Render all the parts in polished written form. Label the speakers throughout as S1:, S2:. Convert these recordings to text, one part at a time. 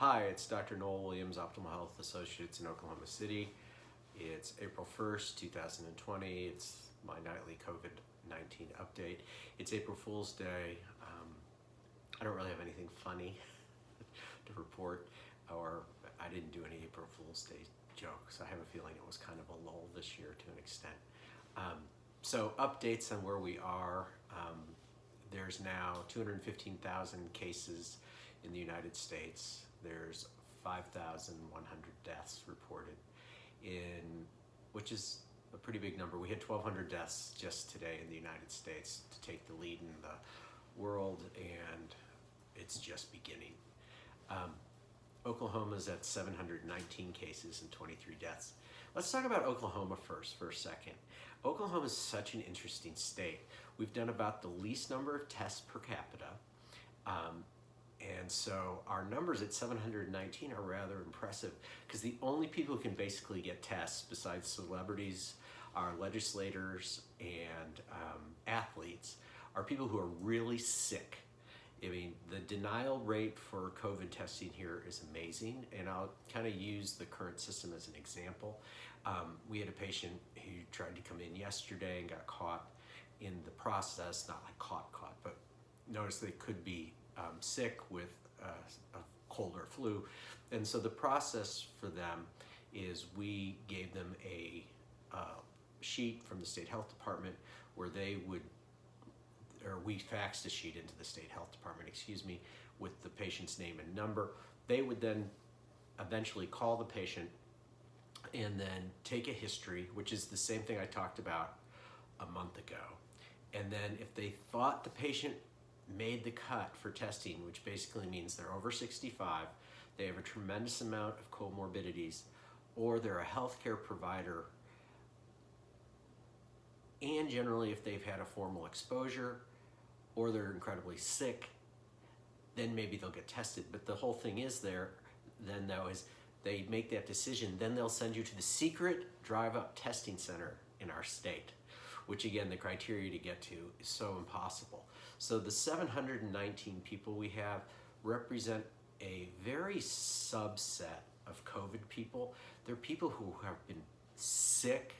S1: Hi, it's Dr. Noel Williams, Optimal Health Associates in Oklahoma City. It's April 1st, 2020. It's my nightly COVID-19 update. It's April Fool's Day. I don't really have anything funny to report, or I didn't do any April Fool's Day jokes. I have a feeling it was kind of a lull this year to an extent. So updates on where we are. There's now 215,000 cases in the United States. There's 5,100 deaths reported, which is a pretty big number. We had 1,200 deaths just today in the United States to take the lead in the world, and it's just beginning. Oklahoma's at 719 cases and 23 deaths. Let's talk about Oklahoma first for a second. Oklahoma is such an interesting state. We've done about the least number of tests per capita. And so our numbers at 719 are rather impressive because the only people who can basically get tests besides celebrities, our legislators, and athletes are people who are really sick. I mean, the denial rate for COVID testing here is amazing, and I'll kind of use the current system as an example. We had a patient who tried to come in yesterday and got caught in the process, not like caught, but noticed they could be sick with a cold or flu. And so the process for them is we gave them a sheet from the state health department where we faxed a sheet into the state health department, with the patient's name and number. They would then eventually call the patient and then take a history, which is the same thing I talked about a month ago. And then if they thought the patient made the cut for testing, which basically means they're over 65, they have a tremendous amount of comorbidities, or they're a healthcare provider, and generally if they've had a formal exposure, or they're incredibly sick, then maybe they'll get tested. But the whole thing is they make that decision, then they'll send you to the secret drive-up testing center in our state, which again, the criteria to get to is so impossible. So the 719 people we have represent a very subset of COVID people. They're people who have been sick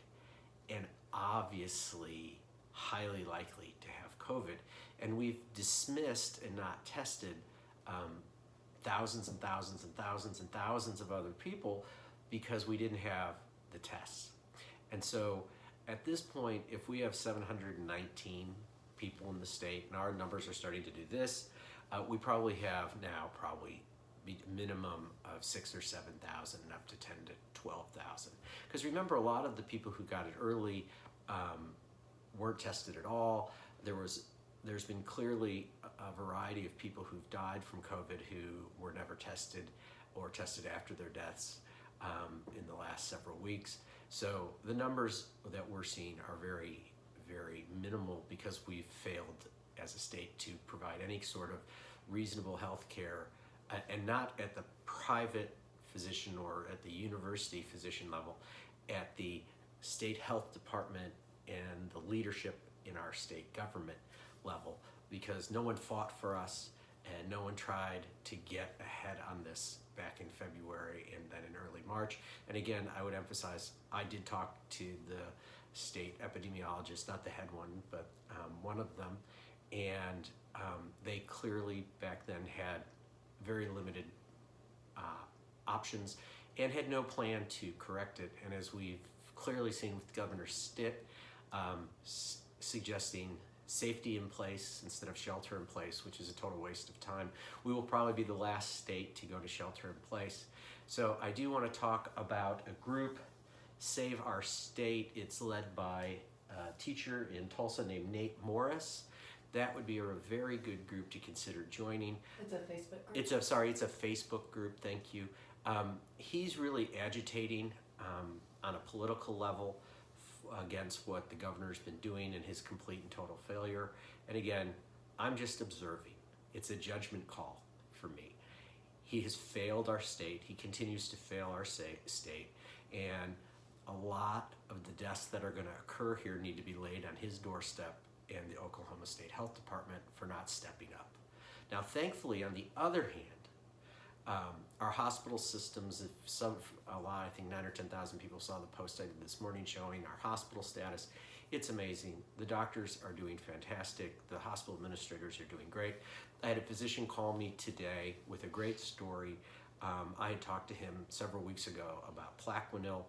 S1: and obviously highly likely to have COVID. And we've dismissed and not tested thousands and thousands and thousands and thousands of other people because we didn't have the tests. And so at this point, if we have 719 people in the state, and our numbers are starting to do this, we probably have now a minimum of 6,000 or 7,000 and up to 10,000 to 12,000. Because remember, a lot of the people who got it early weren't tested at all. There's been clearly a variety of people who've died from COVID who were never tested or tested after their deaths in the last several weeks. So the numbers that we're seeing are very, very minimal because we've failed as a state to provide any sort of reasonable health care, and not at the private physician or at the university physician level, at the state health department and the leadership in our state government level, because no one fought for us and no one tried to get ahead on this back in February and then in early March. And again, I would emphasize, I did talk to the state epidemiologist, not the head one, but one of them, and they clearly back then had very limited options and had no plan to correct it. And as we've clearly seen with Governor Stitt suggesting safety in place instead of shelter in place, which is a total waste of time, we will probably be the last state to go to shelter in place. So I do want to talk about a group, Save Our State. It's led by a teacher in Tulsa named Nate Morris. That would be a very good group to consider joining.
S2: It's a Facebook group?
S1: It's a Facebook group, thank you. He's really agitating on a political level against what the governor's been doing and his complete and total failure. And again, I'm just observing. It's a judgment call for me. He has failed our state. He continues to fail our state. And a lot of the deaths that are going to occur here need to be laid on his doorstep and the Oklahoma State Health Department for not stepping up. Now, thankfully, on the other hand, Our hospital systems, a lot, I think 9 or 10,000 people saw the post I did this morning showing our hospital status. It's amazing. The doctors are doing fantastic. The hospital administrators are doing great. I had a physician call me today with a great story. I had talked to him several weeks ago about Plaquenil.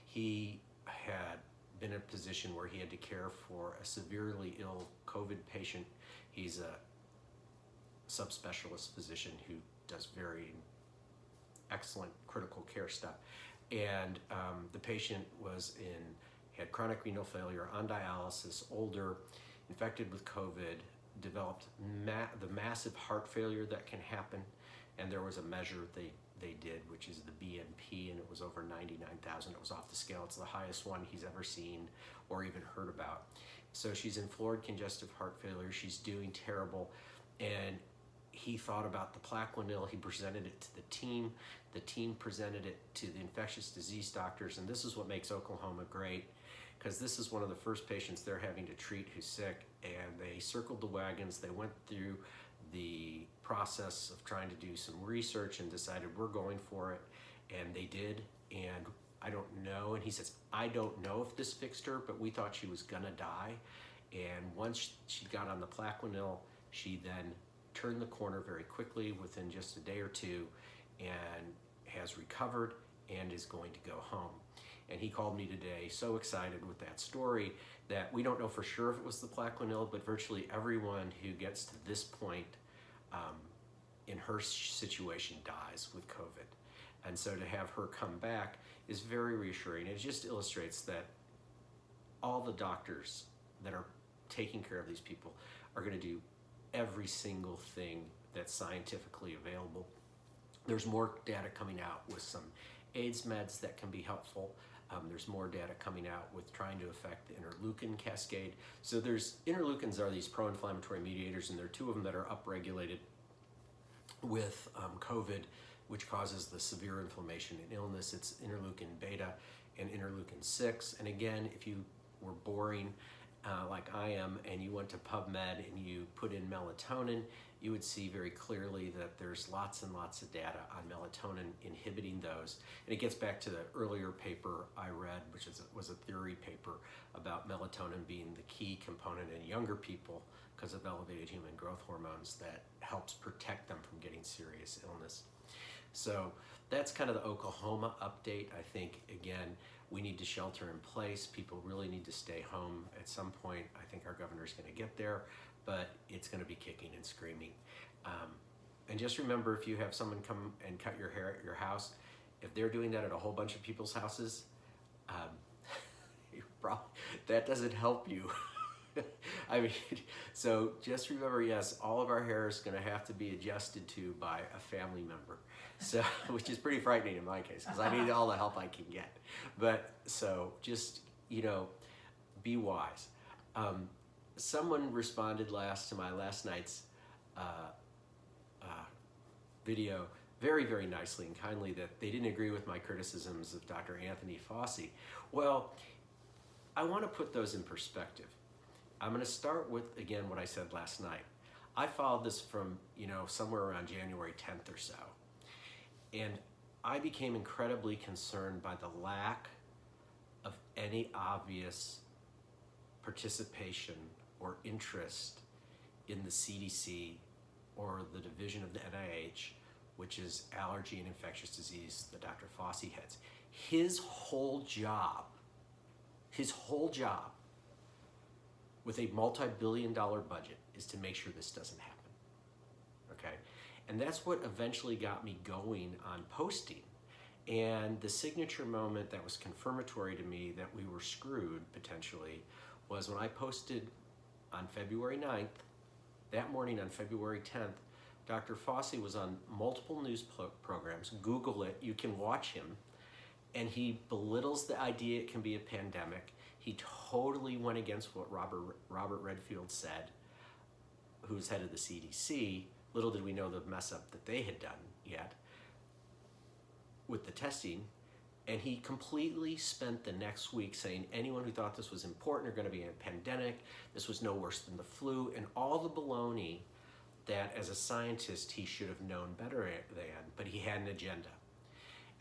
S1: He had been in a position where he had to care for a severely ill COVID patient. He's a subspecialist physician who does very excellent critical care stuff. And the patient had chronic renal failure, on dialysis, older, infected with COVID, developed the massive heart failure that can happen. And there was a measure they did, which is the BNP, and it was over 99,000. It was off the scale. It's the highest one he's ever seen or even heard about. So she's in florid congestive heart failure. She's doing terrible. And he thought about the Plaquenil. He presented it to the team. The team presented it to the infectious disease doctors. And this is what makes Oklahoma great, because this is one of the first patients they're having to treat who's sick. And they circled the wagons. They went through the process of trying to do some research and decided we're going for it. And they did. And I don't know. And he says, I don't know if this fixed her, but we thought she was gonna die. And once she got on the Plaquenil, she then turned the corner very quickly within just a day or two and has recovered and is going to go home. And he called me today so excited with that story that we don't know for sure if it was the Plaquenil, but virtually everyone who gets to this point in her situation dies with COVID. And so to have her come back is very reassuring. It just illustrates that all the doctors that are taking care of these people are going to do every single thing that's scientifically available. There's more data coming out with some AIDS meds that can be helpful. There's more data coming out with trying to affect the interleukin cascade. So interleukins are these pro-inflammatory mediators, and there are two of them that are upregulated with COVID, which causes the severe inflammation and illness. It's interleukin beta and interleukin 6. And again, if you were boring like I am, and you went to PubMed and you put in melatonin, you would see very clearly that there's lots and lots of data on melatonin inhibiting those. And it gets back to the earlier paper I read, which was a theory paper about melatonin being the key component in younger people because of elevated human growth hormones that helps protect them from getting serious illness. So that's kind of the Oklahoma update. I think, again, we need to shelter in place. People really need to stay home. At some point, I think our governor's going to get there, but it's going to be kicking and screaming. And just remember, if you have someone come and cut your hair at your house, if they're doing that at a whole bunch of people's houses, that doesn't help you. I mean, so just remember, yes, all of our hair is going to have to be adjusted to by a family member. So, which is pretty frightening in my case, because I need all the help I can get. But so just, be wise. Someone responded to my last night's video very, very nicely and kindly that they didn't agree with my criticisms of Dr. Anthony Fauci. Well, I want to put those in perspective. I'm going to start with, again, what I said last night. I followed this from, somewhere around January 10th or so. And I became incredibly concerned by the lack of any obvious participation or interest in the CDC or the division of the NIH, which is allergy and infectious disease that Dr. Fauci heads. His whole job with a multi-billion-dollar budget is to make sure this doesn't happen, okay? And that's what eventually got me going on posting. And the signature moment that was confirmatory to me that we were screwed, potentially, was when I posted on February 9th, that morning on February 10th, Dr. Fauci was on multiple news programs. Google it, you can watch him. And he belittles the idea it can be a pandemic. He totally went against what Robert Redfield said, who's head of the CDC. Little did we know the mess up that they had done yet with the testing. And he completely spent the next week saying anyone who thought this was important are going to be in a pandemic. This was no worse than the flu, and all the baloney that as a scientist he should have known better than, but he had an agenda.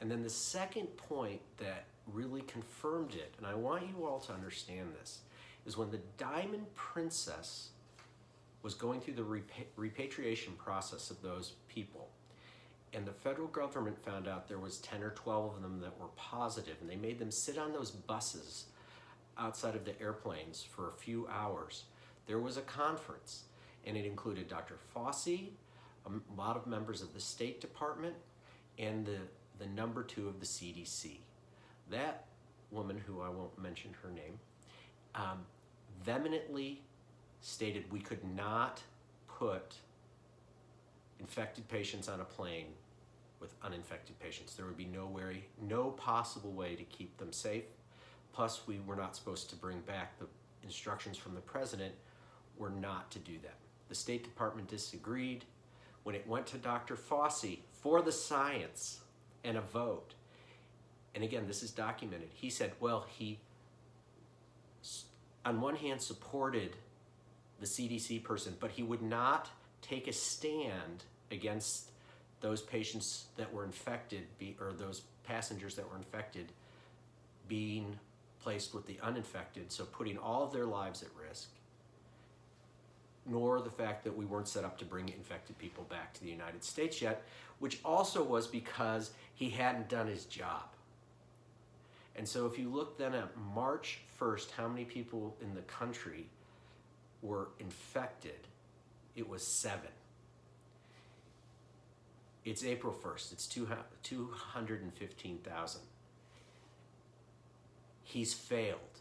S1: And then the second point that really confirmed it, and I want you all to understand this, is when the Diamond Princess was going through the repatriation process of those people, and the federal government found out there was 10 or 12 of them that were positive, and they made them sit on those buses outside of the airplanes for a few hours. There was a conference, and it included Dr. Fauci, a lot of members of the State Department, and the number 2 of the CDC. That woman, who I won't mention her name, vehemently stated we could not put infected patients on a plane with uninfected patients. There would be no possible way to keep them safe. Plus, we were not supposed to bring back the instructions from the president were not to do that. The State Department disagreed. When it went to Dr. Fauci for the science and a vote, and again, this is documented, he said, well, he on one hand supported the CDC person, but he would not take a stand against those patients that were infected, or those passengers that were infected being placed with the uninfected, so putting all of their lives at risk, nor the fact that we weren't set up to bring infected people back to the United States yet, which also was because he hadn't done his job. And so if you look then at March 1st, how many people in the country were infected, it was 7. It's April 1st, it's 215,000. He's failed.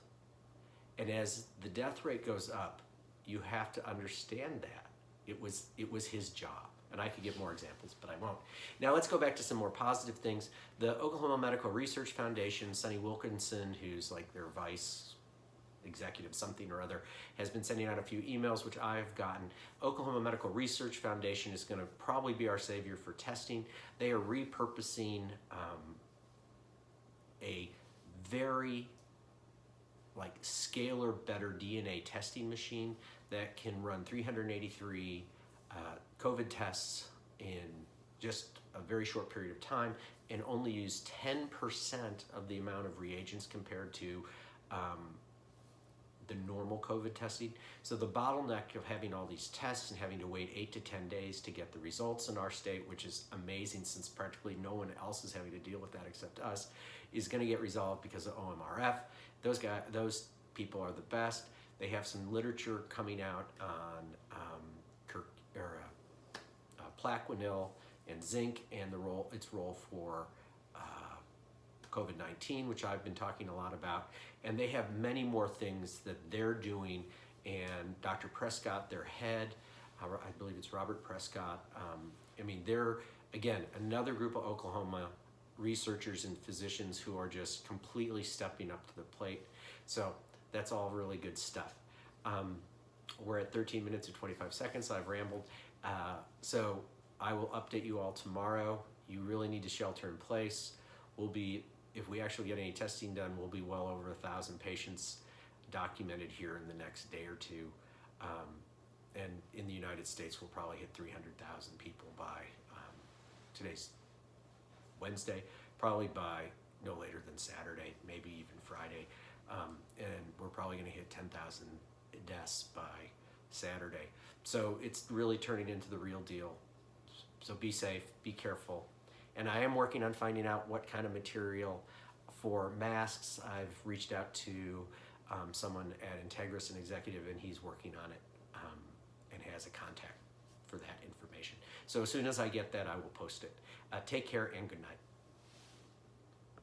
S1: And as the death rate goes up, you have to understand that. It was his job. And I could give more examples, but I won't. Now let's go back to some more positive things. The Oklahoma Medical Research Foundation, Sonny Wilkinson, who's like their vice executive something or other, has been sending out a few emails, which I've gotten. Oklahoma Medical Research Foundation is going to probably be our savior for testing. They are repurposing a very scalar better DNA testing machine that can run 383 COVID tests in just a very short period of time and only use 10% of the amount of reagents compared to the normal COVID testing. So the bottleneck of having all these tests and having to wait 8 to 10 days to get the results in our state, which is amazing since practically no one else is having to deal with that except us, is going to get resolved because of OMRF. Those people are the best. They have some literature coming out on plaquenil and zinc and its role for COVID-19, which I've been talking a lot about. And they have many more things that they're doing. And Dr. Prescott, their head, I believe it's Robert Prescott. They're, again, another group of Oklahoma researchers and physicians who are just completely stepping up to the plate. So that's all really good stuff. We're at 13 minutes and 25 seconds. I've rambled. So I will update you all tomorrow. You really need to shelter in place. If we actually get any testing done, we'll be well over 1,000 patients documented here in the next day or two. And in the United States, we'll probably hit 300,000 people by today's Wednesday, probably by no later than Saturday, maybe even Friday. And we're probably going to hit 10,000 deaths by Saturday. So it's really turning into the real deal. So be safe, be careful. And I am working on finding out what kind of material for masks. I've reached out to someone at Integris, an executive, and he's working on it and has a contact for that information. So as soon as I get that, I will post it. Take care and good night.